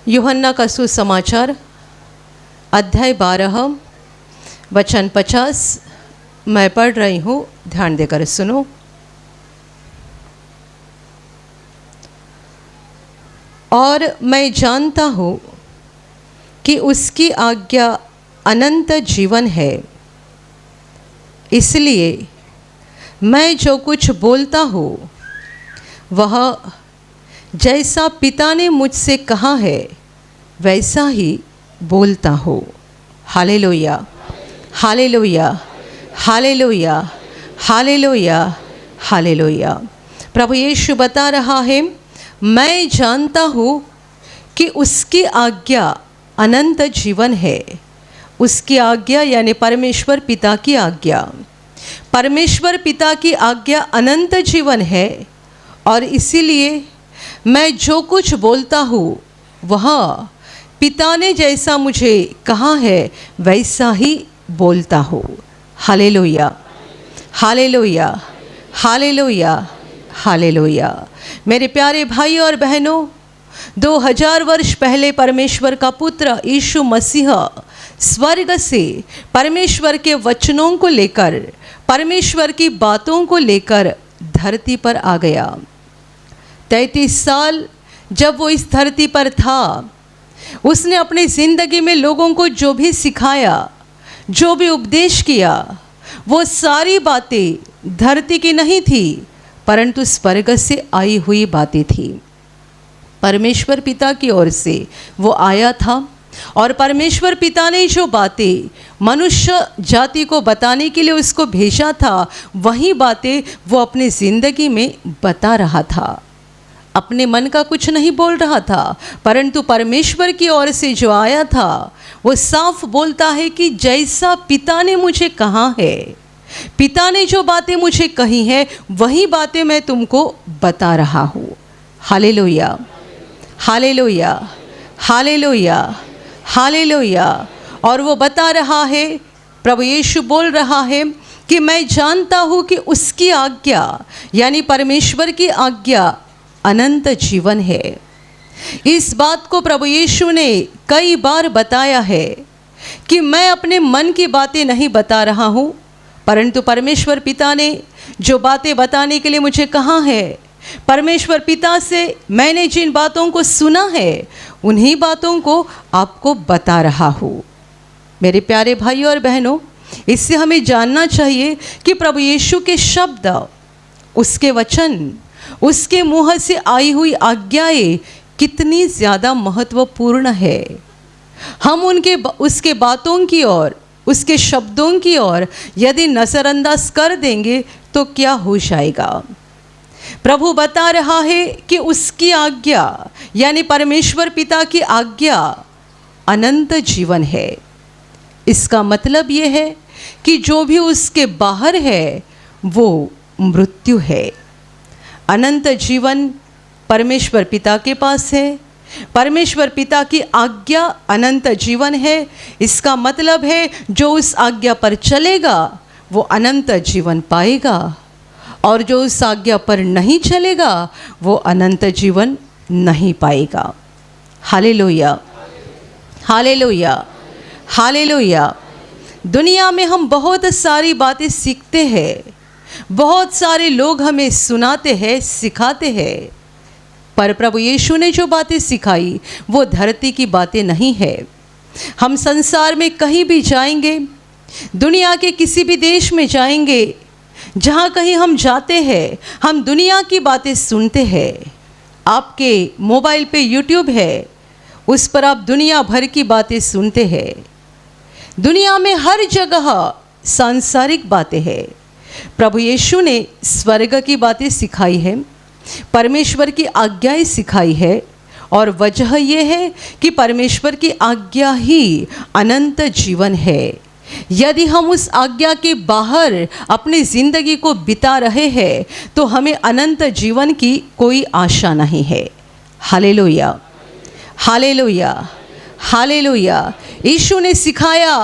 यूहन्ना का सुसमाचार अध्याय 12 वचन 50 मैं पढ़ रही हूँ, ध्यान देकर सुनो। और मैं जानता हूँ कि उसकी आज्ञा अनंत जीवन है, इसलिए मैं जो कुछ बोलता हूँ वह जैसा पिता ने मुझसे कहा है वैसा ही बोलता हूँ। Hallelujah, hallelujah, hallelujah, hallelujah, hallelujah. प्रभु यीशु बता रहा है, मैं जानता हूँ कि उसकी आज्ञा अनंत जीवन है। उसकी आज्ञा यानी परमेश्वर पिता की आज्ञा, परमेश्वर पिता की आज्ञा अनंत जीवन है। और इसीलिए मैं जो कुछ बोलता हूँ वह पिता ने जैसा मुझे कहा है वैसा ही बोलता हूँ। Hallelujah, hallelujah, hallelujah, hallelujah. मेरे प्यारे भाई और बहनों, 2000 वर्ष पहले परमेश्वर का पुत्र यीशु मसीह स्वर्ग से परमेश्वर के वचनों को लेकर, परमेश्वर की बातों को लेकर धरती पर आ गया। 33 साल जब वो इस धरती पर था, उसने अपनी ज़िंदगी में लोगों को जो भी सिखाया, जो भी उपदेश किया, वो सारी बातें धरती की नहीं थी, परंतु स्वर्ग से आई हुई बातें थी। परमेश्वर पिता की ओर से वो आया था और परमेश्वर पिता ने जो बातें मनुष्य जाति को बताने के लिए उसको भेजा था, वही बातें वो अपनी ज़िंदगी में बता रहा था। अपने मन का कुछ नहीं बोल रहा था, परंतु परमेश्वर की ओर से जो आया था वो साफ बोलता है कि जैसा पिता ने मुझे कहा है, पिता ने जो बातें मुझे कही हैं वही बातें मैं तुमको बता रहा हूँ। Hallelujah, hallelujah, hallelujah, hallelujah. और वो बता रहा है, प्रभु यीशु बोल रहा है कि मैं जानता हूँ कि उसकी आज्ञा यानी परमेश्वर की आज्ञा अनंत जीवन है। इस बात को प्रभु यीशु ने कई बार बताया है कि मैं अपने मन की बातें नहीं बता रहा हूँ, परंतु परमेश्वर पिता ने जो बातें बताने के लिए मुझे कहा है, परमेश्वर पिता से मैंने जिन बातों को सुना है उन्हीं बातों को आपको बता रहा हूँ। मेरे प्यारे भाई और बहनों, इससे हमें जानना चाहिए कि प्रभु यीशु के शब्द, उसके वचन, उसके मुँह से आई हुई आज्ञाएं कितनी ज़्यादा महत्वपूर्ण है। हम उसके बातों की ओर, उसके शब्दों की ओर यदि नज़रअंदाज कर देंगे तो क्या हो जाएगा। प्रभु बता रहा है कि उसकी आज्ञा यानी परमेश्वर पिता की आज्ञा अनंत जीवन है। इसका मतलब ये है कि जो भी उसके बाहर है वो मृत्यु है। अनंत जीवन परमेश्वर पिता के पास है। परमेश्वर पिता की आज्ञा अनंत जीवन है। इसका मतलब है जो उस आज्ञा पर चलेगा वो अनंत जीवन पाएगा, और जो उस आज्ञा पर नहीं चलेगा वो अनंत जीवन नहीं पाएगा। Hallelujah, hallelujah, hallelujah. दुनिया में हम बहुत सारी बातें सीखते हैं, बहुत सारे लोग हमें सुनाते हैं, सिखाते हैं, पर प्रभु यीशु ने जो बातें सिखाई वो धरती की बातें नहीं है। हम संसार में कहीं भी जाएंगे, दुनिया के किसी भी देश में जाएंगे, जहाँ कहीं हम जाते हैं हम दुनिया की बातें सुनते हैं। आपके मोबाइल पे यूट्यूब है, उस पर आप दुनिया भर की बातें सुनते हैं। दुनिया में हर जगह सांसारिक बातें हैं। प्रभु यीशु ने स्वर्ग की बातें सिखाई है, परमेश्वर की आज्ञाएं सिखाई है, और वजह यह है कि परमेश्वर की आज्ञा ही अनंत जीवन है। यदि हम उस आज्ञा के बाहर अपनी ज़िंदगी को बिता रहे हैं तो हमें अनंत जीवन की कोई आशा नहीं है। Hallelujah, hallelujah, hallelujah. यीशु ने सिखाया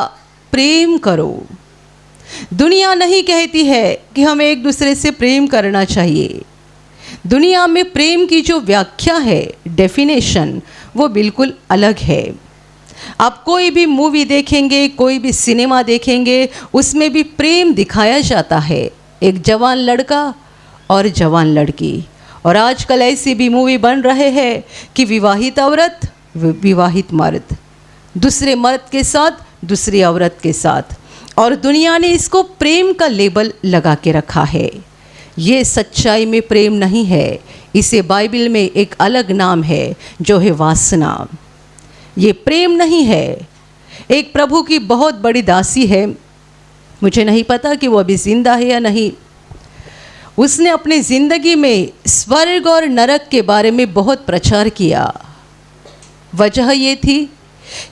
प्रेम करो। दुनिया नहीं कहती है कि हमें एक दूसरे से प्रेम करना चाहिए। दुनिया में प्रेम की जो व्याख्या है, डेफिनेशन, वो बिल्कुल अलग है। आप कोई भी मूवी देखेंगे, कोई भी सिनेमा देखेंगे, उसमें भी प्रेम दिखाया जाता है, एक जवान लड़का और जवान लड़की। और आजकल ऐसी भी मूवी बन रहे हैं कि विवाहित औरत, विवाहित मर्द, दूसरे मर्द के साथ, दूसरी औरत के साथ, और दुनिया ने इसको प्रेम का लेबल लगा के रखा है। ये सच्चाई में प्रेम नहीं है, इसे बाइबल में एक अलग नाम है जो है वासना। ये प्रेम नहीं है। एक प्रभु की बहुत बड़ी दासी है, मुझे नहीं पता कि वो अभी जिंदा है या नहीं। उसने अपनी ज़िंदगी में स्वर्ग और नरक के बारे में बहुत प्रचार किया। वजह ये थी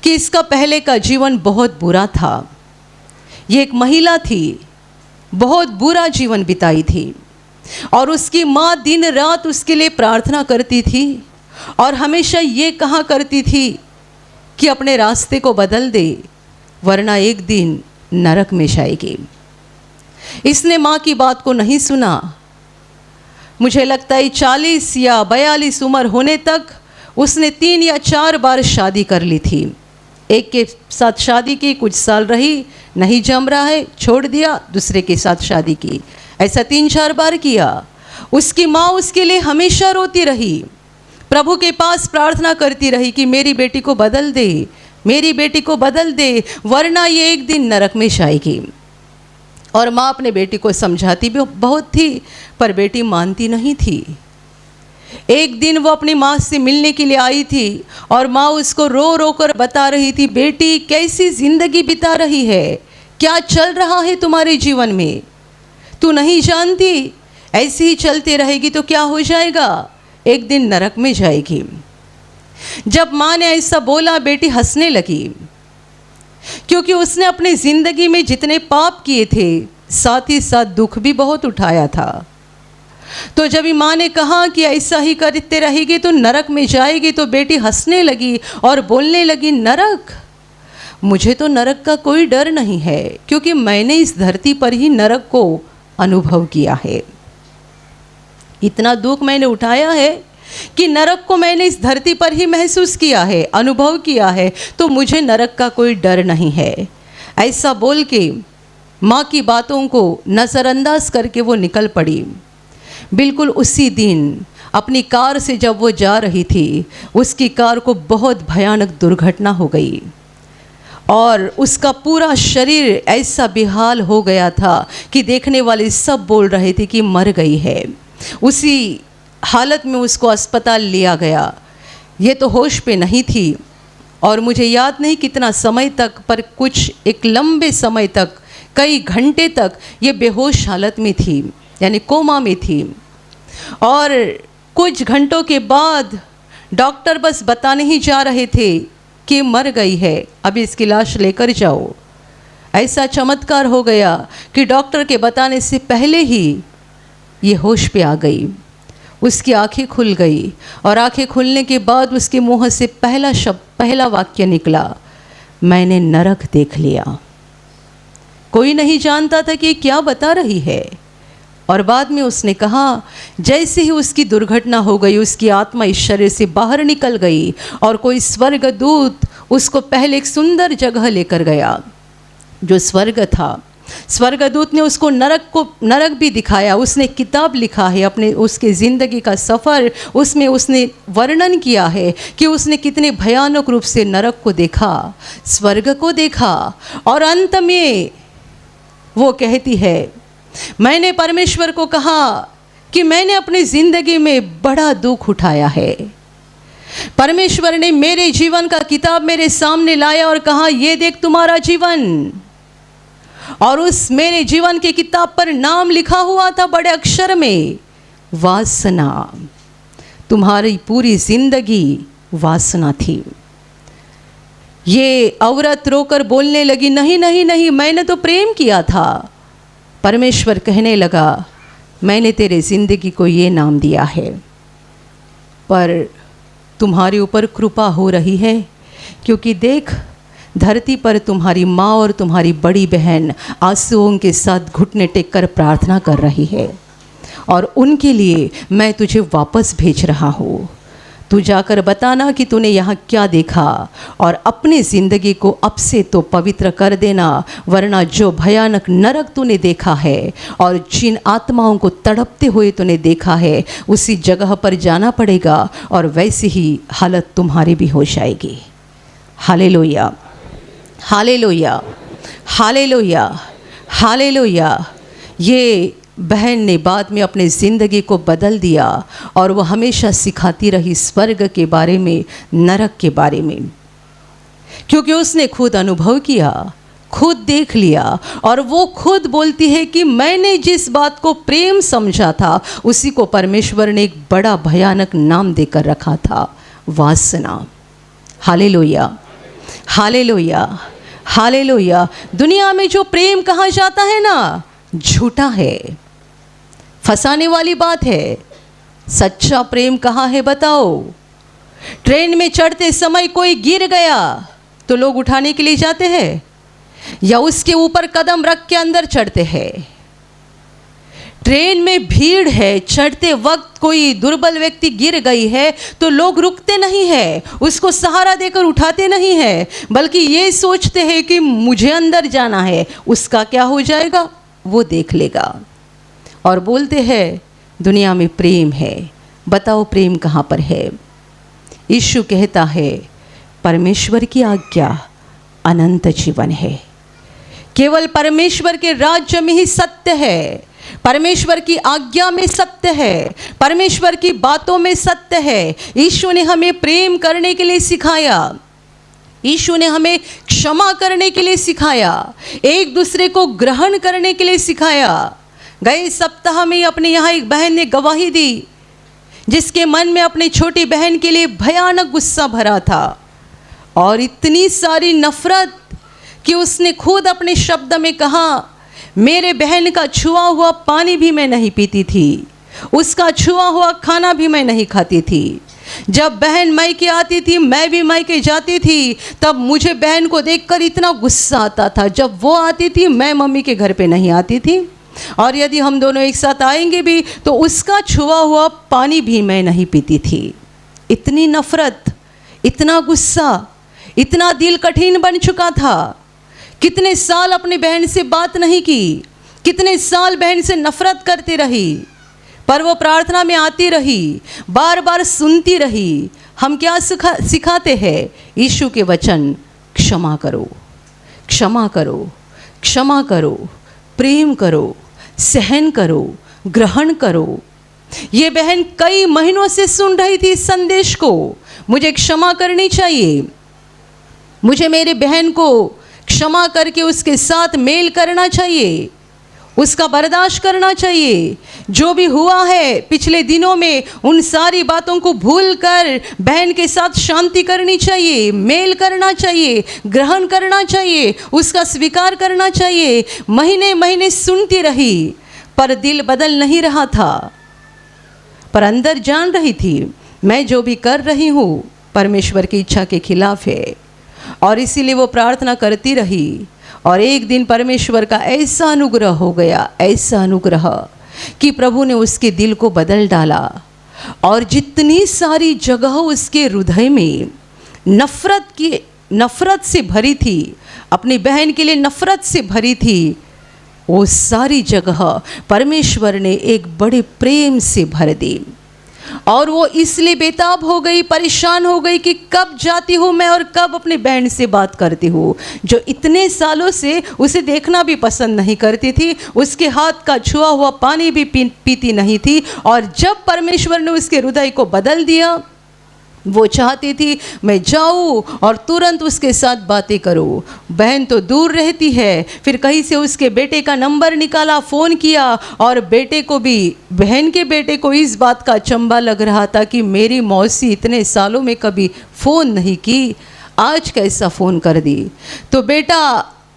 कि इसका पहले का जीवन बहुत बुरा था। ये एक महिला थी, बहुत बुरा जीवन बिताई थी, और उसकी माँ दिन रात उसके लिए प्रार्थना करती थी और हमेशा ये कहा करती थी कि अपने रास्ते को बदल दे, वरना एक दिन नरक में जाएगी। इसने माँ की बात को नहीं सुना। मुझे लगता है 40 या 42 उम्र होने तक उसने 3 या 4 बार शादी कर ली थी। एक के साथ शादी की, कुछ साल रही, नहीं जम रहा है, छोड़ दिया, दूसरे के साथ शादी की, ऐसा 3-4 बार किया। उसकी माँ उसके लिए हमेशा रोती रही, प्रभु के पास प्रार्थना करती रही कि मेरी बेटी को बदल दे, मेरी बेटी को बदल दे, वरना ये एक दिन नरक में जाएगी। और माँ अपने बेटी को समझाती भी बहुत थी, पर बेटी मानती नहीं थी। एक दिन वो अपनी माँ से मिलने के लिए आई थी और माँ उसको रो रो कर बता रही थी, बेटी कैसी ज़िंदगी बिता रही है, क्या चल रहा है तुम्हारे जीवन में, तू नहीं जानती, ऐसे ही चलते रहेगी तो क्या हो जाएगा, एक दिन नरक में जाएगी। जब माँ ने ऐसा बोला, बेटी हंसने लगी, क्योंकि उसने अपनी ज़िंदगी में जितने पाप किए थे, साथ ही साथ दुख भी बहुत उठाया था। तो जब माँ ने कहा कि ऐसा ही करते रहेगी तो नरक में जाएगी, तो बेटी हंसने लगी और बोलने लगी, नरक, मुझे तो नरक का कोई डर नहीं है, क्योंकि मैंने इस धरती पर ही नरक को अनुभव किया है। इतना दुख मैंने उठाया है कि नरक को मैंने इस धरती पर ही महसूस किया है, अनुभव किया है, तो मुझे नरक का कोई डर नहीं है। ऐसा बोल के माँ की बातों को नज़रअंदाज करके वो निकल पड़ी। बिल्कुल उसी दिन अपनी कार से जब वो जा रही थी, उसकी कार को बहुत भयानक दुर्घटना हो गई और उसका पूरा शरीर ऐसा बेहाल हो गया था कि देखने वाले सब बोल रहे थे कि मर गई है। उसी हालत में उसको अस्पताल लिया गया। ये तो होश पे नहीं थी और मुझे याद नहीं कितना समय तक, पर कुछ एक लंबे समय तक, कई घंटे तक ये बेहोश हालत में थी, यानी कोमा में थी। और कुछ घंटों के बाद डॉक्टर बस बताने ही जा रहे थे कि मर गई है, अभी इसकी लाश लेकर जाओ। ऐसा चमत्कार हो गया कि डॉक्टर के बताने से पहले ही ये होश पे आ गई। उसकी आंखें खुल गई और आंखें खुलने के बाद उसके मुंह से पहला शब्द, पहला वाक्य निकला, मैंने नरक देख लिया। कोई नहीं जानता था कि क्या बता रही है। और बाद में उसने कहा, जैसे ही उसकी दुर्घटना हो गई, उसकी आत्मा इस शरीर से बाहर निकल गई और कोई स्वर्गदूत उसको पहले एक सुंदर जगह लेकर गया जो स्वर्ग था। स्वर्गदूत ने उसको नरक भी दिखाया। उसने किताब लिखा है अपने उसके ज़िंदगी का सफ़र, उसमें उसने वर्णन किया है कि उसने कितने भयानक रूप से नरक को देखा, स्वर्ग को देखा। और अंत में वो कहती है, मैंने परमेश्वर को कहा कि मैंने अपनी ज़िंदगी में बड़ा दुख उठाया है। परमेश्वर ने मेरे जीवन का किताब मेरे सामने लाया और कहा, ये देख तुम्हारा जीवन। और उस मेरे जीवन की किताब पर नाम लिखा हुआ था बड़े अक्षर में, वासना। तुम्हारी पूरी जिंदगी वासना थी। ये औरत रोकर बोलने लगी, नहीं नहीं नहीं, मैंने तो प्रेम किया था। परमेश्वर कहने लगा, मैंने तेरे ज़िंदगी को ये नाम दिया है, पर तुम्हारे ऊपर कृपा हो रही है, क्योंकि देख धरती पर तुम्हारी माँ और तुम्हारी बड़ी बहन आंसुओं के साथ घुटने टेक कर प्रार्थना कर रही है और उनके लिए मैं तुझे वापस भेज रहा हूँ। तू जाकर बताना कि तूने यहाँ क्या देखा और अपनी ज़िंदगी को अब से तो पवित्र कर देना, वरना जो भयानक नरक तूने देखा है और जिन आत्माओं को तड़पते हुए तूने देखा है उसी जगह पर जाना पड़ेगा और वैसी ही हालत तुम्हारी भी हो जाएगी। Hallelujah, hallelujah, hallelujah, hallelujah. ये बहन ने बाद में अपने ज़िंदगी को बदल दिया और वो हमेशा सिखाती रही स्वर्ग के बारे में, नरक के बारे में, क्योंकि उसने खुद अनुभव किया, खुद देख लिया। और वो खुद बोलती है कि मैंने जिस बात को प्रेम समझा था उसी को परमेश्वर ने एक बड़ा भयानक नाम देकर रखा था, वासना। Hallelujah, hallelujah, hallelujah. दुनिया में जो प्रेम कहा जाता है ना, झूठा है, फंसाने वाली बात है। सच्चा प्रेम कहाँ है बताओ? ट्रेन में चढ़ते समय कोई गिर गया तो लोग उठाने के लिए जाते हैं या उसके ऊपर कदम रख के अंदर चढ़ते हैं? ट्रेन में भीड़ है, चढ़ते वक्त कोई दुर्बल व्यक्ति गिर गई है तो लोग रुकते नहीं है, उसको सहारा देकर उठाते नहीं है, बल्कि ये सोचते हैं कि मुझे अंदर जाना है, उसका क्या हो जाएगा वो देख लेगा। और बोलते हैं दुनिया में प्रेम है। बताओ प्रेम कहाँ पर है? यीशु कहता है परमेश्वर की आज्ञा अनंत जीवन है। केवल परमेश्वर के राज्य में ही सत्य है, परमेश्वर की आज्ञा में सत्य है, परमेश्वर की बातों में सत्य है। यीशु ने हमें प्रेम करने के लिए सिखाया, यीशु ने हमें क्षमा करने के लिए सिखाया, एक दूसरे को ग्रहण करने के लिए सिखाया। गए सप्ताह में अपने यहाँ एक बहन ने गवाही दी जिसके मन में अपनी छोटी बहन के लिए भयानक गुस्सा भरा था और इतनी सारी नफरत कि उसने खुद अपने शब्द में कहा, मेरे बहन का छुआ हुआ पानी भी मैं नहीं पीती थी, उसका छुआ हुआ खाना भी मैं नहीं खाती थी। जब बहन मायके आती थी, मैं भी मायके जाती थी, तब मुझे बहन को देखकर इतना गुस्सा आता था। जब वो आती थी मैं मम्मी के घर पे नहीं आती थी, और यदि हम दोनों एक साथ आएंगे भी तो उसका छुआ हुआ पानी भी मैं नहीं पीती थी। इतनी नफरत, इतना गुस्सा, इतना दिल कठिन बन चुका था। कितने साल अपनी बहन से बात नहीं की, कितने साल बहन से नफरत करती रही, पर वो प्रार्थना में आती रही, बार बार सुनती रही। हम क्या सिखाते हैं? यीशु के वचन, क्षमा करो, क्षमा करो, क्षमा करो, प्रेम करो, सहन करो, ग्रहण करो। ये बहन कई महीनों से सुन रही थी इस संदेश को, मुझे क्षमा करनी चाहिए, मुझे मेरे बहन को क्षमा करके उसके साथ मेल करना चाहिए, उसका बर्दाश्त करना चाहिए। जो भी हुआ है पिछले दिनों में उन सारी बातों को भूलकर बहन के साथ शांति करनी चाहिए, मेल करना चाहिए, ग्रहण करना चाहिए, उसका स्वीकार करना चाहिए। महीने महीने सुनती रही पर दिल बदल नहीं रहा था, पर अंदर जान रही थी मैं जो भी कर रही हूँ परमेश्वर की इच्छा के खिलाफ है। और इसीलिए वो प्रार्थना करती रही और एक दिन परमेश्वर का ऐसा अनुग्रह हो गया, ऐसा अनुग्रह कि प्रभु ने उसके दिल को बदल डाला। और जितनी सारी जगह उसके हृदय में नफरत से भरी थी, अपनी बहन के लिए नफरत से भरी थी, वो सारी जगह परमेश्वर ने एक बड़े प्रेम से भर दी। और वो इसलिए बेताब हो गई, परेशान हो गई कि कब जाती हूँ मैं और कब अपनी बहन से बात करती हूँ, जो इतने सालों से उसे देखना भी पसंद नहीं करती थी, उसके हाथ का छुआ हुआ पानी भी पीती नहीं थी। और जब परमेश्वर ने उसके हृदय को बदल दिया, वो चाहती थी मैं जाऊँ और तुरंत उसके साथ बातें करूँ। बहन तो दूर रहती है, फिर कहीं से उसके बेटे का नंबर निकाला, फ़ोन किया, और बेटे को भी, बहन के बेटे को इस बात का अचंभा लग रहा था कि मेरी मौसी इतने सालों में कभी फ़ोन नहीं की, आज कैसा फ़ोन कर दी। तो बेटा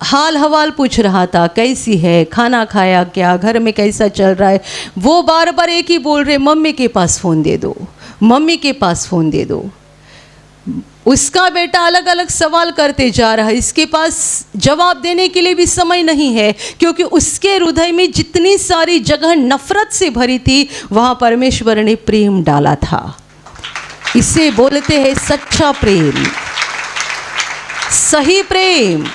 हाल हवाल पूछ रहा था, कैसी है, खाना खाया क्या, घर में कैसा चल रहा है। वो बार बार एक ही बोल रहे, मम्मी के पास फ़ोन दे दो, मम्मी के पास फ़ोन दे दो। उसका बेटा अलग अलग सवाल करते जा रहा है, इसके पास जवाब देने के लिए भी समय नहीं है, क्योंकि उसके हृदय में जितनी सारी जगह नफरत से भरी थी वहाँ परमेश्वर ने प्रेम डाला था। इसे बोलते हैं सच्चा प्रेम, सही प्रेम,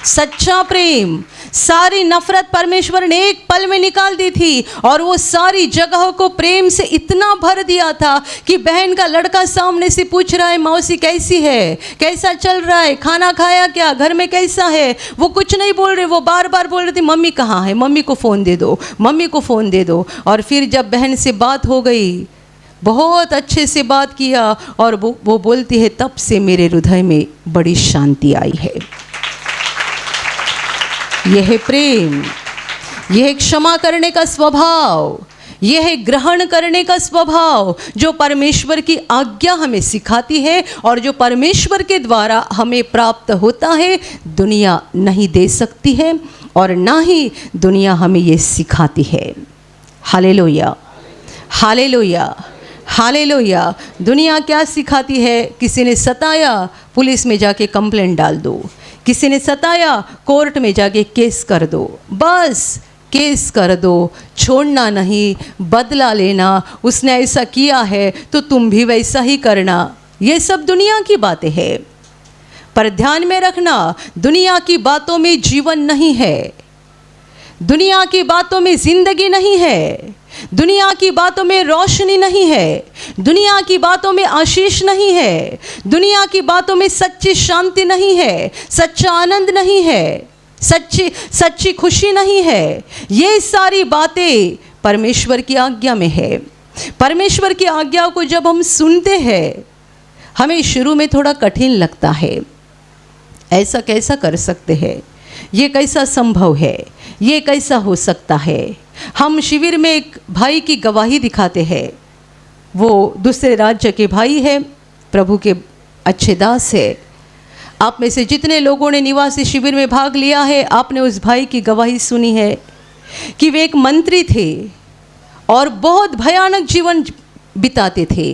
सच्चा प्रेम। सारी नफरत परमेश्वर ने एक पल में निकाल दी थी और वो सारी जगहों को प्रेम से इतना भर दिया था कि बहन का लड़का सामने से पूछ रहा है, मौसी कैसी है, कैसा चल रहा है, खाना खाया क्या, घर में कैसा है। वो कुछ नहीं बोल रहे, वो बार बार बोल रहे थे मम्मी कहाँ है, मम्मी को फ़ोन दे दो, मम्मी को फ़ोन दे दो। और फिर जब बहन से बात हो गई, बहुत अच्छे से बात किया और वो बोलती है तब से मेरे हृदय में बड़ी शांति आई है। यह है प्रेम, यह है क्षमा करने का स्वभाव, यह है ग्रहण करने का स्वभाव जो परमेश्वर की आज्ञा हमें सिखाती है और जो परमेश्वर के द्वारा हमें प्राप्त होता है। दुनिया नहीं दे सकती है और ना ही दुनिया हमें ये सिखाती है। Hallelujah, hallelujah, hallelujah. दुनिया क्या सिखाती है? किसी ने सताया, पुलिस में जाके कंप्लेंट डाल दो, किसी ने सताया, कोर्ट में जाके केस कर दो, बस केस कर दो, छोड़ना नहीं, बदला लेना, उसने ऐसा किया है तो तुम भी वैसा ही करना। ये सब दुनिया की बातें हैं। पर ध्यान में रखना, दुनिया की बातों में जीवन नहीं है, दुनिया की बातों में जिंदगी नहीं है, दुनिया की बातों में रोशनी नहीं है, दुनिया की बातों में आशीष नहीं है, दुनिया की बातों में सच्ची शांति नहीं है, सच्चा आनंद नहीं है, सच्ची खुशी नहीं है। ये सारी बातें परमेश्वर की आज्ञा में है। परमेश्वर की आज्ञा को जब हम सुनते हैं, हमें शुरू में थोड़ा कठिन लगता है, ऐसा कैसा कर सकते हैं, ये कैसा संभव है, ये कैसा हो सकता है। हम शिविर में एक भाई की गवाही दिखाते हैं, वो दूसरे राज्य के भाई है, प्रभु के अच्छे दास है। आप में से जितने लोगों ने निवासी शिविर में भाग लिया है, आपने उस भाई की गवाही सुनी है कि वे एक मंत्री थे और बहुत भयानक जीवन बिताते थे।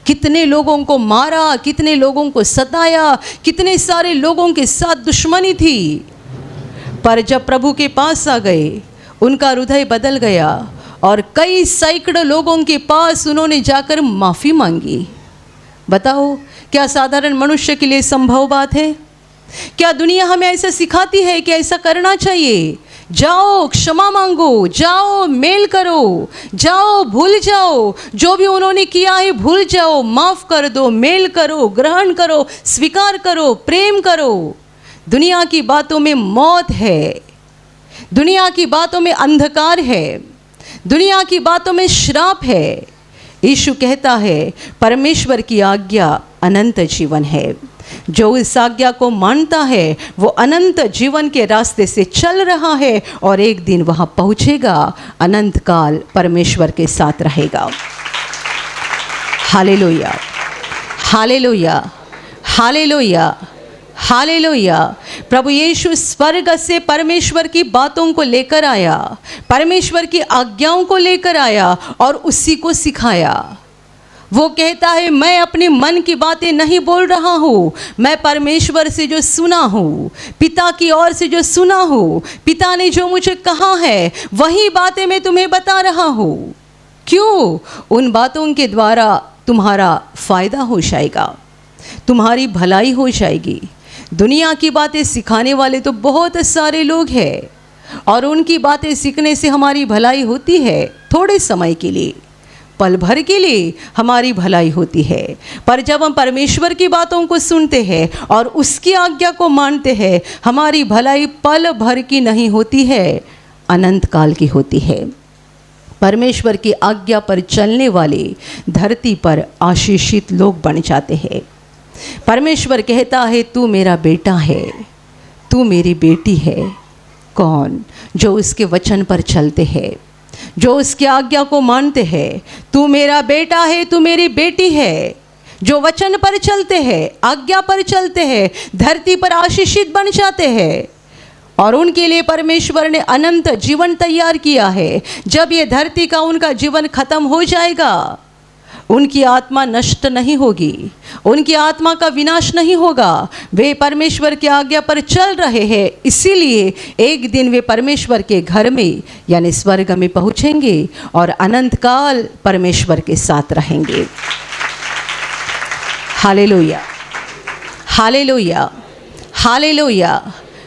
कितने लोगों को मारा, कितने लोगों को सताया, कितने सारे लोगों के साथ दुश्मनी थी। पर जब प्रभु के पास आ गए, उनका हृदय बदल गया और कई सैकड़ों लोगों के पास उन्होंने जाकर माफ़ी मांगी। बताओ, क्या साधारण मनुष्य के लिए संभव बात है? क्या दुनिया हमें ऐसा सिखाती है कि ऐसा करना चाहिए? जाओ क्षमा मांगो, जाओ मेल करो, जाओ भूल जाओ, जो भी उन्होंने किया है भूल जाओ, माफ़ कर दो, मेल करो, ग्रहण करो, स्वीकार करो, प्रेम करो। दुनिया की बातों में मौत है, दुनिया की बातों में अंधकार है, दुनिया की बातों में श्राप है। यीशु कहता है परमेश्वर की आज्ञा अनंत जीवन है। जो इस आज्ञा को मानता है वो अनंत जीवन के रास्ते से चल रहा है और एक दिन वहाँ पहुँचेगा, अनंत काल परमेश्वर के साथ रहेगा। Hallelujah, hallelujah, hallelujah, hallelujah. प्रभु यीशु स्वर्ग से परमेश्वर की बातों को लेकर आया, परमेश्वर की आज्ञाओं को लेकर आया और उसी को सिखाया। वो कहता है मैं अपने मन की बातें नहीं बोल रहा हूँ, मैं परमेश्वर से जो सुना हूँ, पिता की ओर से जो सुना हूँ, पिता ने जो मुझे कहा है वही बातें मैं तुम्हें बता रहा हूँ। क्यों? उन बातों के द्वारा तुम्हारा फायदा हो जाएगा, तुम्हारी भलाई हो जाएगी। दुनिया की बातें सिखाने वाले तो बहुत सारे लोग हैं और उनकी बातें सीखने से हमारी भलाई होती है, थोड़े समय के लिए, पल भर के लिए हमारी भलाई होती है। पर जब हम परमेश्वर की बातों को सुनते हैं और उसकी आज्ञा को मानते हैं, हमारी भलाई पल भर की नहीं होती है, अनंत काल की होती है। परमेश्वर की आज्ञा पर चलने वाले धरती पर आशीषित लोग बन जाते हैं। परमेश्वर कहता है तू मेरा बेटा है, तू मेरी बेटी है। कौन? जो उसके वचन पर चलते हैं, जो उसकी आज्ञा को मानते हैं। तू मेरा बेटा है, तू मेरी बेटी है। जो वचन पर चलते हैं, आज्ञा पर चलते हैं, धरती पर आशीषित बन जाते हैं और उनके लिए परमेश्वर ने अनंत जीवन तैयार किया है। जब ये धरती का उनका जीवन खत्म हो जाएगा, उनकी आत्मा नष्ट नहीं होगी, उनकी आत्मा का विनाश नहीं होगा। वे परमेश्वर की आज्ञा पर चल रहे हैं, इसीलिए एक दिन वे परमेश्वर के घर में यानी स्वर्ग में पहुँचेंगे और अनंत काल परमेश्वर के साथ रहेंगे। Hallelujah, hallelujah, hallelujah,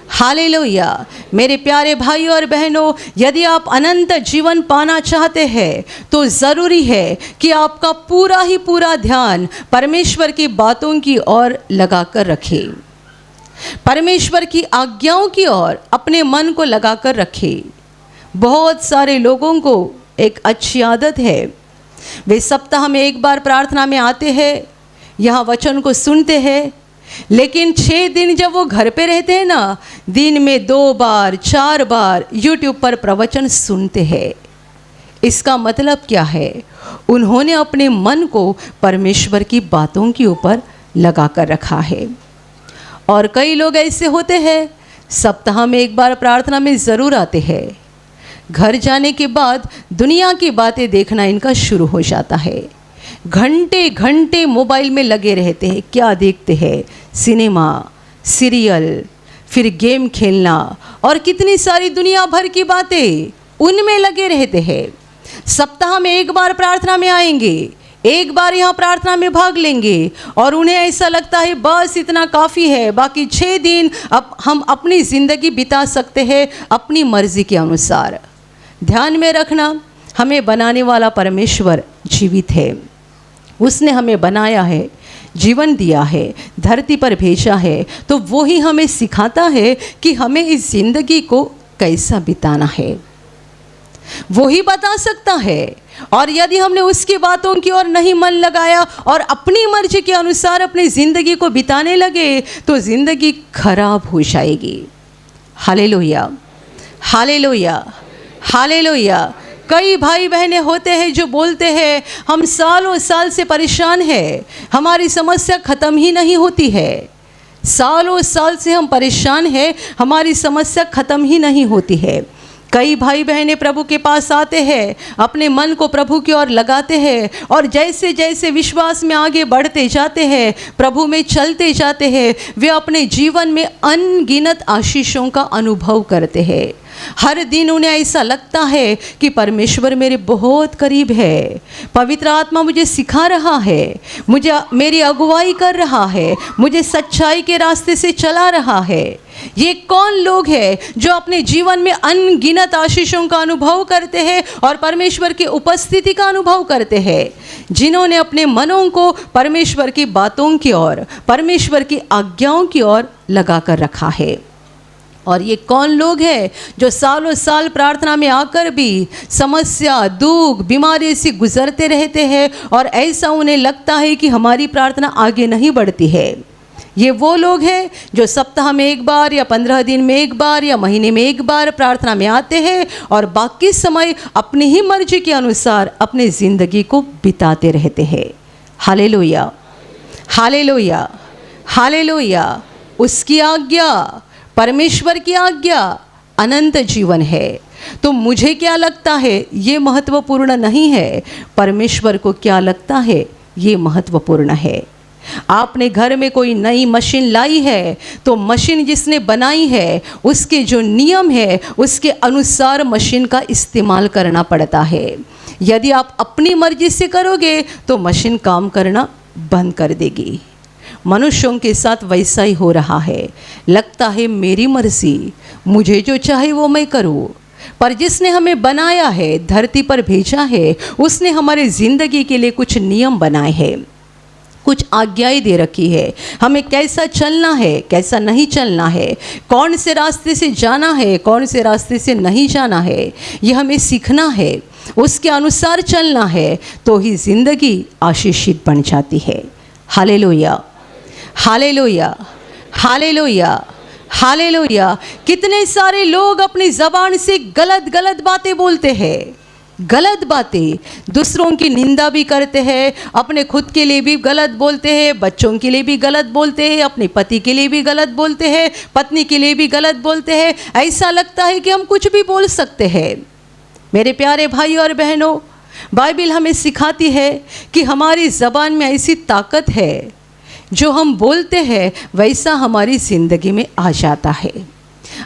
hallelujah. मेरे प्यारे भाइयों और बहनों, यदि आप अनंत जीवन पाना चाहते हैं तो ज़रूरी है कि आपका पूरा ही पूरा ध्यान परमेश्वर की बातों की ओर लगाकर रखें, परमेश्वर की आज्ञाओं की ओर अपने मन को लगाकर रखें। बहुत सारे लोगों को एक अच्छी आदत है, वे सप्ताह में एक बार प्रार्थना में आते हैं, यहाँ वचन को सुनते हैं, लेकिन 6 दिन जब वो घर पे रहते हैं ना, दिन में 2 बार 4 बार यूट्यूब पर प्रवचन सुनते हैं। इसका मतलब क्या है? उन्होंने अपने मन को परमेश्वर की बातों के ऊपर लगा कर रखा है। और कई लोग ऐसे होते हैं, सप्ताह में एक बार प्रार्थना में ज़रूर आते हैं, घर जाने के बाद दुनिया की बातें देखना इनका शुरू हो जाता है। घंटे घंटे मोबाइल में लगे रहते हैं। क्या देखते हैं? सिनेमा, सीरियल, फिर गेम खेलना और कितनी सारी दुनिया भर की बातें, उनमें लगे रहते हैं। सप्ताह में एक बार प्रार्थना में आएंगे, एक बार यहाँ प्रार्थना में भाग लेंगे और उन्हें ऐसा लगता है बस इतना काफ़ी है, बाकी 6 दिन अब हम अपनी ज़िंदगी बिता सकते हैं अपनी मर्ज़ी के अनुसार। ध्यान में रखना, हमें बनाने वाला परमेश्वर जीवित है। उसने हमें बनाया है, जीवन दिया है, धरती पर भेजा है, तो वो ही हमें सिखाता है कि हमें इस ज़िंदगी को कैसा बिताना है। वो ही बता सकता है। और यदि हमने उसकी बातों की ओर नहीं मन लगाया और अपनी मर्जी के अनुसार अपनी ज़िंदगी को बिताने लगे तो ज़िंदगी खराब हो जाएगी। Hallelujah, hallelujah, hallelujah. कई भाई बहनें होते हैं जो बोलते हैं हम सालों साल से परेशान हैं, हमारी समस्या ख़त्म ही नहीं होती है। सालों साल से हम परेशान हैं, हमारी समस्या ख़त्म ही नहीं होती है। कई भाई बहनें प्रभु के पास आते हैं, अपने मन को प्रभु की ओर लगाते हैं और जैसे जैसे विश्वास में आगे बढ़ते जाते हैं, प्रभु में चलते जाते हैं, वे अपने जीवन में अनगिनत आशीषों का अनुभव करते हैं। हर दिन उन्हें ऐसा लगता है कि परमेश्वर मेरे बहुत करीब है, पवित्र आत्मा मुझे सिखा रहा है, मुझे मेरी अगुवाई कर रहा है, मुझे सच्चाई के रास्ते से चला रहा है। ये कौन लोग हैं जो अपने जीवन में अनगिनत आशीषों का अनुभव करते हैं और परमेश्वर की उपस्थिति का अनुभव करते हैं? जिन्होंने अपने मनों को परमेश्वर की बातों की ओर, परमेश्वर की आज्ञाओं की ओर लगा कर रखा है। और ये कौन लोग हैं जो सालों साल प्रार्थना में आकर भी समस्या, दुख, बीमारी से गुजरते रहते हैं और ऐसा उन्हें लगता है कि हमारी प्रार्थना आगे नहीं बढ़ती है? ये वो लोग हैं जो सप्ताह में एक बार या 15 दिन में एक बार या महीने में एक बार प्रार्थना में आते हैं और बाकी समय अपनी ही मर्जी के अनुसार अपनी ज़िंदगी को बिताते रहते हैं। Hallelujah, hallelujah, hallelujah. उसकी आज्ञा, परमेश्वर की आज्ञा अनंत जीवन है। तो मुझे क्या लगता है ये महत्वपूर्ण नहीं है, परमेश्वर को क्या लगता है ये महत्वपूर्ण है। आपने घर में कोई नई मशीन लाई है तो मशीन जिसने बनाई है उसके जो नियम है उसके अनुसार मशीन का इस्तेमाल करना पड़ता है। यदि आप अपनी मर्जी से करोगे तो मशीन काम करना बंद कर देगी। मनुष्यों के साथ वैसा ही हो रहा है। लगता है मेरी मर्जी, मुझे जो चाहे वो मैं करूँ, पर जिसने हमें बनाया है, धरती पर भेजा है, उसने हमारे ज़िंदगी के लिए कुछ नियम बनाए हैं, कुछ आज्ञाएं दे रखी है, हमें कैसा चलना है, कैसा नहीं चलना है, कौन से रास्ते से जाना है, कौन से रास्ते से नहीं जाना है, ये हमें सीखना है, उसके अनुसार चलना है, तो ही ज़िंदगी आशीषित बन जाती है। Hallelujah, hallelujah, hallelujah, hallelujah. कितने सारे लोग अपनी ज़बान से गलत गलत बातें बोलते हैं, गलत बातें, दूसरों की निंदा भी करते हैं, अपने खुद के लिए भी गलत बोलते हैं, बच्चों के लिए भी गलत बोलते हैं, अपने पति के लिए भी गलत बोलते हैं, पत्नी के लिए भी गलत बोलते हैं। ऐसा लगता है कि हम कुछ भी बोल सकते हैं। मेरे प्यारे भाई और बहनों, बाइबिल हमें सिखाती है कि हमारी ज़बान में ऐसी ताकत है, जो हम बोलते हैं वैसा हमारी ज़िंदगी में आ जाता है।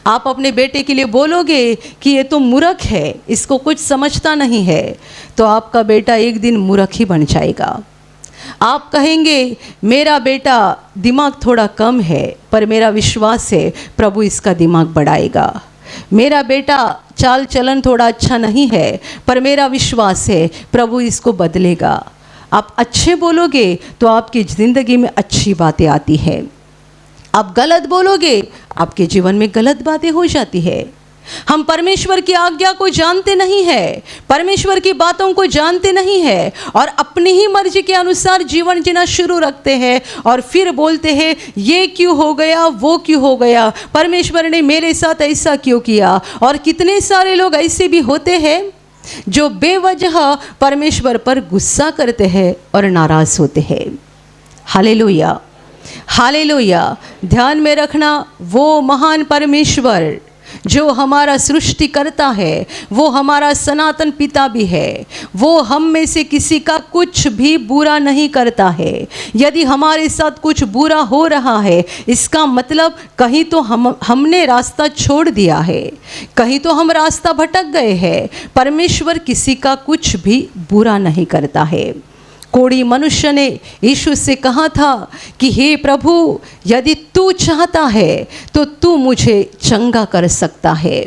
आप अपने बेटे के लिए बोलोगे कि ये तो मूर्ख है, इसको कुछ समझता नहीं है, तो आपका बेटा एक दिन मूर्ख ही बन जाएगा। आप कहेंगे मेरा बेटा दिमाग थोड़ा कम है, पर मेरा विश्वास है प्रभु इसका दिमाग बढ़ाएगा। मेरा बेटा चाल चलन थोड़ा अच्छा नहीं है, पर मेरा विश्वास है प्रभु इसको बदलेगा। आप अच्छे बोलोगे तो आपकी ज़िंदगी में अच्छी बातें आती है। आप गलत बोलोगे आपके जीवन में गलत बातें हो जाती है। हम परमेश्वर की आज्ञा को जानते नहीं है, परमेश्वर की बातों को जानते नहीं है और अपनी ही मर्जी के अनुसार जीवन जीना शुरू रखते हैं और फिर बोलते हैं ये क्यों हो गया, वो क्यों हो गया, परमेश्वर ने मेरे साथ ऐसा क्यों किया। और कितने सारे लोग ऐसे भी होते हैं जो बेवजह परमेश्वर पर गुस्सा करते हैं और नाराज होते हैं। Hallelujah, hallelujah. ध्यान में रखना, वो महान परमेश्वर जो हमारा सृष्टि करता है, वो हमारा सनातन पिता भी है। वो हम में से किसी का कुछ भी बुरा नहीं करता है। यदि हमारे साथ कुछ बुरा हो रहा है, इसका मतलब कहीं तो हमने रास्ता छोड़ दिया है, कहीं तो हम रास्ता भटक गए हैं। परमेश्वर किसी का कुछ भी बुरा नहीं करता है। कोढ़ी मनुष्य ने यीशु से कहा था कि हे प्रभु, यदि तू चाहता है तो तू मुझे चंगा कर सकता है।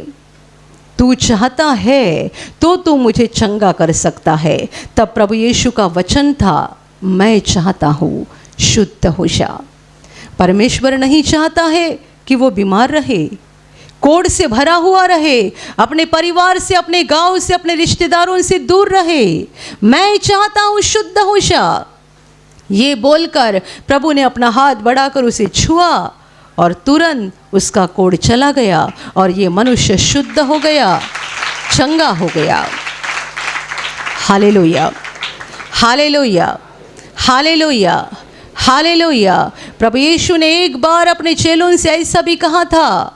तू चाहता है तो तू मुझे चंगा कर सकता है। तब प्रभु यीशु का वचन था, मैं चाहता हूँ, शुद्ध हो जा। परमेश्वर नहीं चाहता है कि वो बीमार रहे, कोढ़ से भरा हुआ रहे, अपने परिवार से, अपने गांव से, अपने रिश्तेदारों से दूर रहे। मैं चाहता हूँ शुद्ध हो जा। ये बोलकर प्रभु ने अपना हाथ बढ़ाकर उसे छुआ और तुरंत उसका कोढ़ चला गया और ये मनुष्य शुद्ध हो गया, चंगा हो गया। Hallelujah, hallelujah, hallelujah, hallelujah. प्रभु यीशु ने एक बार अपने चेलों से ऐसा भी कहा था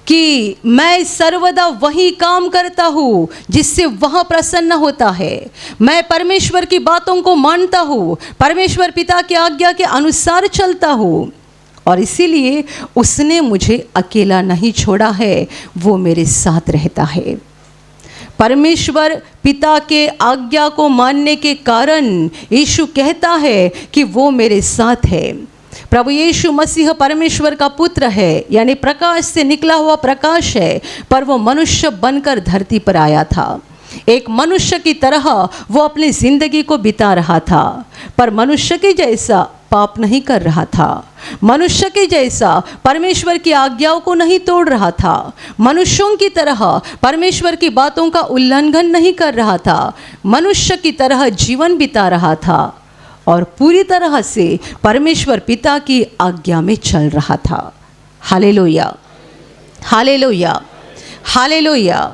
कि मैं सर्वदा वही काम करता हूँ जिससे वह प्रसन्न होता है। मैं परमेश्वर की बातों को मानता हूँ, परमेश्वर पिता की आज्ञा के अनुसार चलता हूँ और इसीलिए उसने मुझे अकेला नहीं छोड़ा है, वो मेरे साथ रहता है। परमेश्वर पिता के आज्ञा को मानने के कारण यीशु कहता है कि वो मेरे साथ है। प्रभु यीशु मसीह परमेश्वर का पुत्र है, यानी प्रकाश से निकला हुआ प्रकाश है, पर वो मनुष्य बनकर धरती पर आया था। एक मनुष्य की तरह वो अपनी जिंदगी को बिता रहा था, पर मनुष्य के जैसा पाप नहीं कर रहा था, मनुष्य के जैसा परमेश्वर की आज्ञाओं को नहीं तोड़ रहा था, मनुष्यों की तरह परमेश्वर की बातों का उल्लंघन नहीं कर रहा था, मनुष्य की तरह जीवन बिता रहा था और पूरी तरह से परमेश्वर पिता की आज्ञा में चल रहा था। Hallelujah, hallelujah, hallelujah.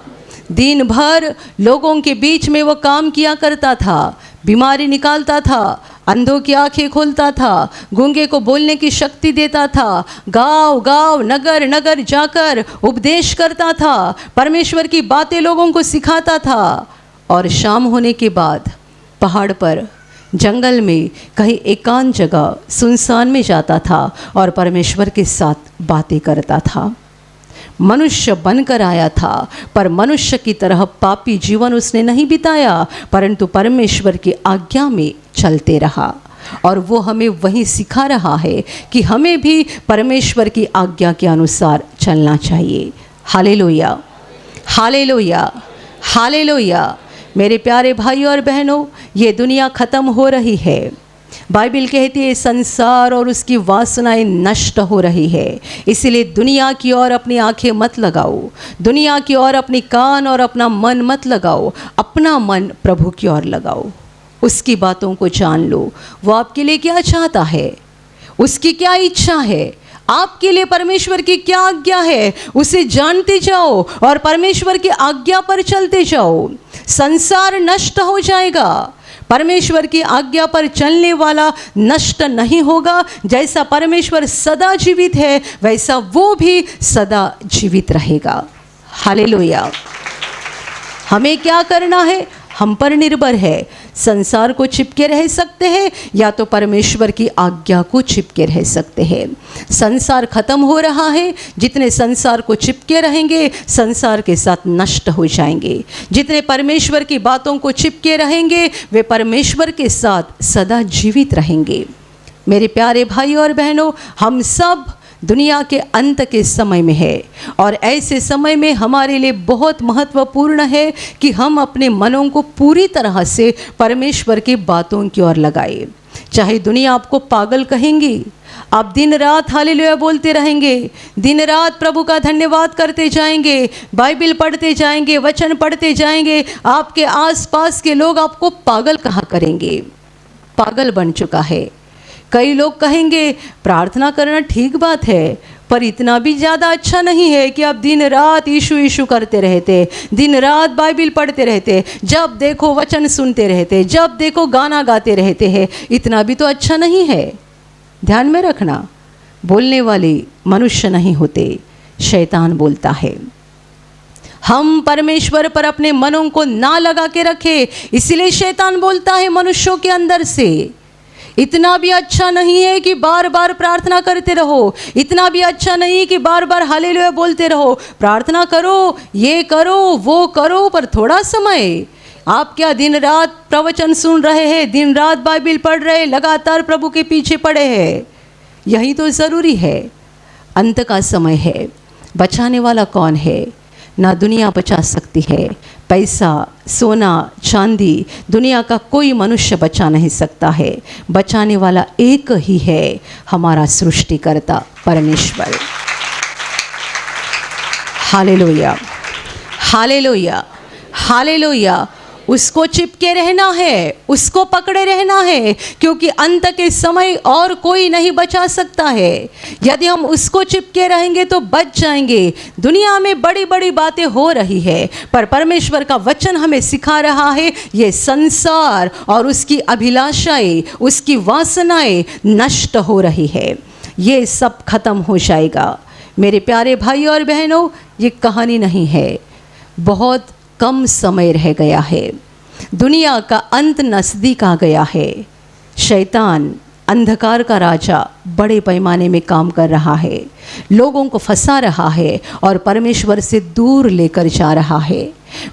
दिन भर लोगों के बीच में वो काम किया करता था, बीमारी निकालता था, अंधों की आंखें खोलता था, गूंगे को बोलने की शक्ति देता था, गांव गांव नगर नगर जाकर उपदेश करता था, परमेश्वर की बातें लोगों को सिखाता था और शाम होने के बाद पहाड़ पर, जंगल में, कहीं एकांत जगह सुनसान में जाता था और परमेश्वर के साथ बातें करता था। मनुष्य बनकर आया था, पर मनुष्य की तरह पापी जीवन उसने नहीं बिताया, परंतु परमेश्वर की आज्ञा में चलते रहा और वो हमें वही सिखा रहा है कि हमें भी परमेश्वर की आज्ञा के अनुसार चलना चाहिए। Hallelujah, hallelujah, hallelujah. मेरे प्यारे भाई और बहनों, ये दुनिया ख़त्म हो रही है। बाइबल कहती है संसार और उसकी वासनाएं नष्ट हो रही है। इसलिए दुनिया की ओर अपनी आंखें मत लगाओ, दुनिया की ओर अपनी कान और अपना मन मत लगाओ, अपना मन प्रभु की ओर लगाओ। उसकी बातों को जान लो, वो आपके लिए क्या चाहता है, उसकी क्या इच्छा है, आपके लिए परमेश्वर की क्या आज्ञा है, उसे जानते जाओ और परमेश्वर की आज्ञा पर चलते जाओ। संसार नष्ट हो जाएगा, परमेश्वर की आज्ञा पर चलने वाला नष्ट नहीं होगा। जैसा परमेश्वर सदा जीवित है, वैसा वो भी सदा जीवित रहेगा। हालेलुया। हमें क्या करना है? हम पर निर्भर है। संसार को चिपके रह सकते हैं या तो परमेश्वर की आज्ञा को चिपके रह सकते हैं। संसार खत्म हो रहा है, जितने संसार को चिपके रहेंगे संसार के साथ नष्ट हो जाएंगे। जितने परमेश्वर की बातों को चिपके रहेंगे वे परमेश्वर के साथ सदा जीवित रहेंगे। मेरे प्यारे भाई और बहनों, हम सब दुनिया के अंत के समय में है और ऐसे समय में हमारे लिए बहुत महत्वपूर्ण है कि हम अपने मनों को पूरी तरह से परमेश्वर की बातों की ओर लगाएं। चाहे दुनिया आपको पागल कहेंगी, आप दिन रात हालेलुया बोलते रहेंगे, दिन रात प्रभु का धन्यवाद करते जाएंगे, बाइबल पढ़ते जाएंगे, वचन पढ़ते जाएंगे, आपके आसपास के लोग आपको पागल कहा करेंगे। पागल बन चुका है। कई लोग कहेंगे प्रार्थना करना ठीक बात है, पर इतना भी ज़्यादा अच्छा नहीं है कि आप दिन रात यीशु यीशु करते रहते, दिन रात बाइबल पढ़ते रहते, जब देखो वचन सुनते रहते, जब देखो गाना गाते रहते हैं। इतना भी तो अच्छा नहीं है। ध्यान में रखना, बोलने वाले मनुष्य नहीं होते, शैतान बोलता है। हम परमेश्वर पर अपने मनों को ना लगा के रखे, इसलिए शैतान बोलता है मनुष्यों के अंदर से। इतना भी अच्छा नहीं है कि बार बार प्रार्थना करते रहो, इतना भी अच्छा नहीं कि बार बार हालेलुया बोलते रहो। प्रार्थना करो, ये करो, वो करो, पर थोड़ा समय। आप क्या दिन रात प्रवचन सुन रहे हैं, दिन रात बाइबल पढ़ रहे, लगातार प्रभु के पीछे पड़े हैं? यही तो ज़रूरी है। अंत का समय है, बचाने वाला कौन है? ना दुनिया बचा सकती है, पैसा, सोना, चांदी, दुनिया का कोई मनुष्य बचा नहीं सकता है। बचाने वाला एक ही है, हमारा सृष्टिकर्ता परमेश्वर। Hallelujah, hallelujah, hallelujah. उसको चिपके रहना है, उसको पकड़े रहना है, क्योंकि अंत के समय और कोई नहीं बचा सकता है। यदि हम उसको चिपके रहेंगे तो बच जाएंगे। दुनिया में बड़ी बड़ी बातें हो रही है, पर परमेश्वर का वचन हमें सिखा रहा है ये संसार और उसकी अभिलाषाएं, उसकी वासनाएं नष्ट हो रही है। ये सब खत्म हो जाएगा। मेरे प्यारे भाई और बहनों, ये कहानी नहीं है, बहुत कम समय रह गया है। दुनिया का अंत नज़दीक आ गया है। शैतान, अंधकार का राजा, बड़े पैमाने में काम कर रहा है, लोगों को फंसा रहा है और परमेश्वर से दूर लेकर जा रहा है।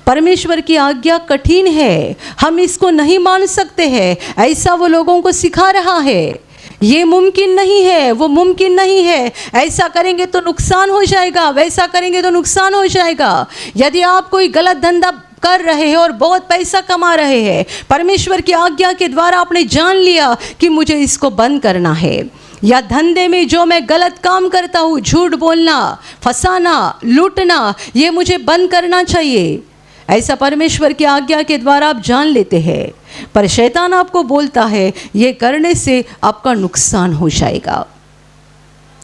परमेश्वर की आज्ञा कठिन है, हम इसको नहीं मान सकते हैं, ऐसा वो लोगों को सिखा रहा है। ये मुमकिन नहीं है, वो मुमकिन नहीं है, ऐसा करेंगे तो नुकसान हो जाएगा, वैसा करेंगे तो नुकसान हो जाएगा। यदि आप कोई गलत धंधा कर रहे हैं और बहुत पैसा कमा रहे हैं, परमेश्वर की आज्ञा के द्वारा आपने जान लिया कि मुझे इसको बंद करना है, या धंधे में जो मैं गलत काम करता हूँ, झूठ बोलना, फंसाना, लूटना, ये मुझे बंद करना चाहिए, ऐसा परमेश्वर की आज्ञा के द्वारा आप जान लेते हैं। पर शैतान आपको बोलता है ये करने से आपका नुकसान हो जाएगा।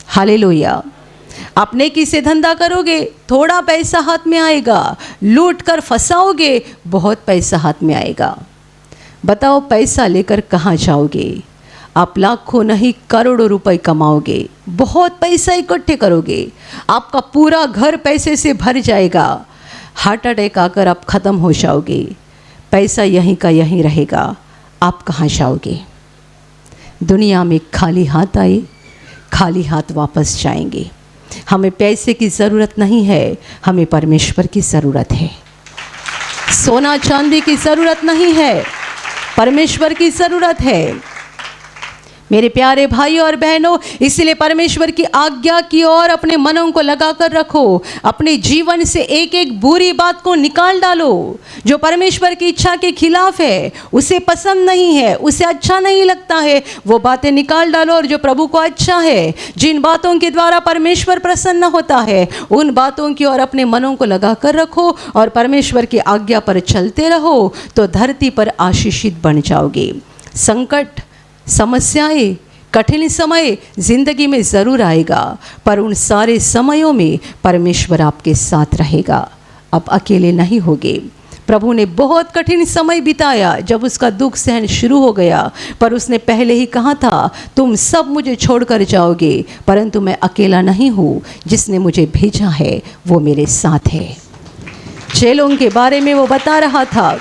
हालेलुया। आप नेकी से धंधा करोगे, थोड़ा पैसा हाथ में आएगा, लूट कर फंसाओगे, बहुत पैसा हाथ में आएगा। बताओ पैसा लेकर कहाँ जाओगे? आप लाखों नहीं करोड़ों रुपए कमाओगे, बहुत पैसा इकट्ठे करोगे, आपका पूरा घर पैसे से भर जाएगा, हार्ट अटैक आकर आप ख़त्म हो जाओगे, पैसा यहीं का यहीं रहेगा, आप कहाँ जाओगे? दुनिया में खाली हाथ आए, खाली हाथ वापस जाएंगे। हमें पैसे की ज़रूरत नहीं है, हमें परमेश्वर की ज़रूरत है। सोना चांदी की ज़रूरत नहीं है, परमेश्वर की ज़रूरत है। मेरे प्यारे भाई और बहनों, इसलिए परमेश्वर की आज्ञा की ओर अपने मनों को लगा कर रखो। अपने जीवन से एक एक बुरी बात को निकाल डालो जो परमेश्वर की इच्छा के खिलाफ है, उसे पसंद नहीं है, उसे अच्छा नहीं लगता है, वो बातें निकाल डालो। और जो प्रभु को अच्छा है, जिन बातों के द्वारा परमेश्वर प्रसन्न होता है, उन बातों की ओर अपने मनों को लगा कर रखो और परमेश्वर की आज्ञा पर चलते रहो, तो धरती पर आशीषित बन जाओगे। संकट, समस्याएं, कठिन समय जिंदगी में ज़रूर आएगा, पर उन सारे समयों में परमेश्वर आपके साथ रहेगा। आप अकेले नहीं होगे। प्रभु ने बहुत कठिन समय बिताया जब उसका दुख सहन शुरू हो गया, पर उसने पहले ही कहा था तुम सब मुझे छोड़कर जाओगे, परंतु मैं अकेला नहीं हूँ, जिसने मुझे भेजा है वो मेरे साथ है। चेलों के बारे में वो बता रहा था,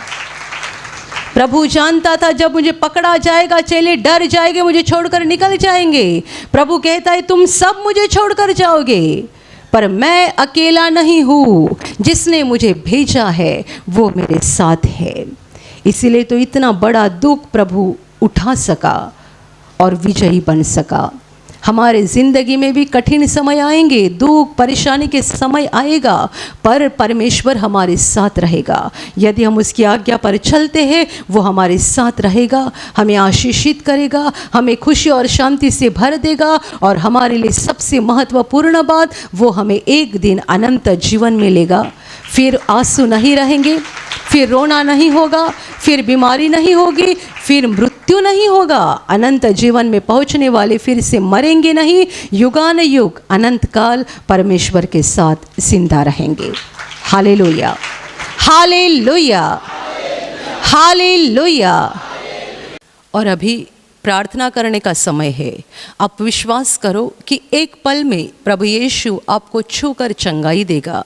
प्रभु जानता था जब मुझे पकड़ा जाएगा चेले डर जाएंगे, मुझे छोड़कर निकल जाएंगे। प्रभु कहता है तुम सब मुझे छोड़कर जाओगे, पर मैं अकेला नहीं हूँ, जिसने मुझे भेजा है वो मेरे साथ है। इसीलिए तो इतना बड़ा दुख प्रभु उठा सका और विजयी बन सका। हमारे ज़िंदगी में भी कठिन समय आएंगे, दुख परेशानी के समय आएगा, पर परमेश्वर हमारे साथ रहेगा। यदि हम उसकी आज्ञा पर चलते हैं वो हमारे साथ रहेगा, हमें आशीषित करेगा, हमें खुशी और शांति से भर देगा। और हमारे लिए सबसे महत्वपूर्ण बात, वो हमें एक दिन अनंत जीवन मिलेगा। फिर आंसू नहीं रहेंगे, फिर रोना नहीं होगा, फिर बीमारी नहीं होगी, फिर मृत्यु नहीं होगा। अनंत जीवन में पहुंचने वाले फिर से मरेंगे नहीं, युगान युग अनंत काल परमेश्वर के साथ जिंदा रहेंगे। Hallelujah, hallelujah, hallelujah. और अभी प्रार्थना करने का समय है। आप विश्वास करो कि एक पल में प्रभु यीशु आपको छूकर चंगाई देगा।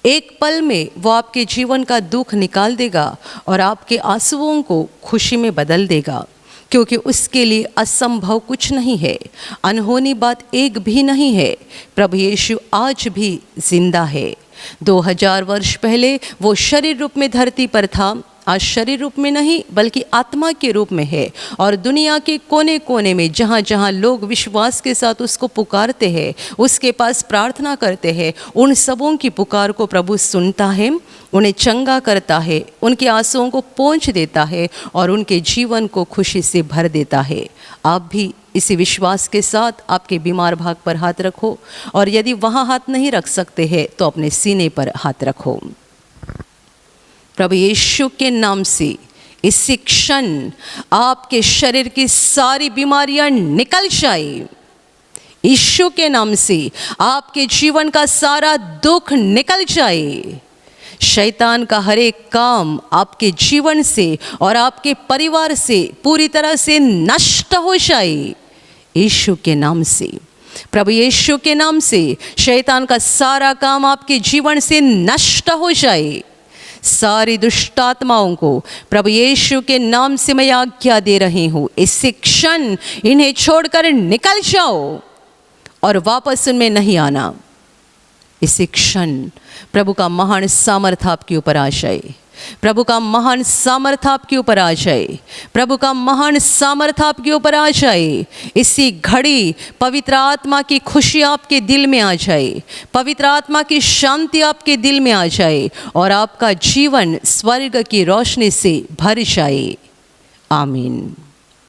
एक पल में वो आपके जीवन का दुख निकाल देगा और आपके आंसुओं को खुशी में बदल देगा, क्योंकि उसके लिए असंभव कुछ नहीं है, अनहोनी बात एक भी नहीं है। प्रभु यीशु आज भी जिंदा है। 2000 वर्ष पहले वो शरीर रूप में धरती पर था, आज शरीर रूप में नहीं बल्कि आत्मा के रूप में है। और दुनिया के कोने कोने में जहाँ जहाँ लोग विश्वास के साथ उसको पुकारते हैं, उसके पास प्रार्थना करते हैं, उन सबों की पुकार को प्रभु सुनता है, उन्हें चंगा करता है, उनके आंसुओं को पोंछ देता है और उनके जीवन को खुशी से भर देता है। आप भी इसी विश्वास के साथ आपके बीमार भाग पर हाथ रखो, और यदि वहाँ हाथ नहीं रख सकते हैं तो अपने सीने पर हाथ रखो। प्रभु यीशु के नाम से इसी क्षण आपके शरीर की सारी बीमारियां निकल जाए। यीशु के नाम से आपके जीवन का सारा दुख निकल जाए। शैतान का हर एक काम आपके जीवन से और आपके परिवार से पूरी तरह से नष्ट हो जाए। यीशु के नाम से, प्रभु यीशु के नाम से शैतान का सारा काम आपके जीवन से नष्ट हो जाए। सारी दुष्ट आत्माओं को प्रभु यीशु के नाम से मैं आज्ञा दे रही हूँ, इसी क्षण इन्हें छोड़कर निकल जाओ और वापस उनमें नहीं आना। इसी क्षण प्रभु का महान सामर्थ आपके ऊपर आ जाए, प्रभु का महान सामर्थ आपके ऊपर आ जाए, प्रभु का महान सामर्थ आपके ऊपर आ जाए। इसी घड़ी पवित्र आत्मा की खुशी आपके दिल में आ जाए, पवित्र आत्मा की शांति आपके दिल में आ जाए और आपका जीवन स्वर्ग की रोशनी से भर जाए। आमीन।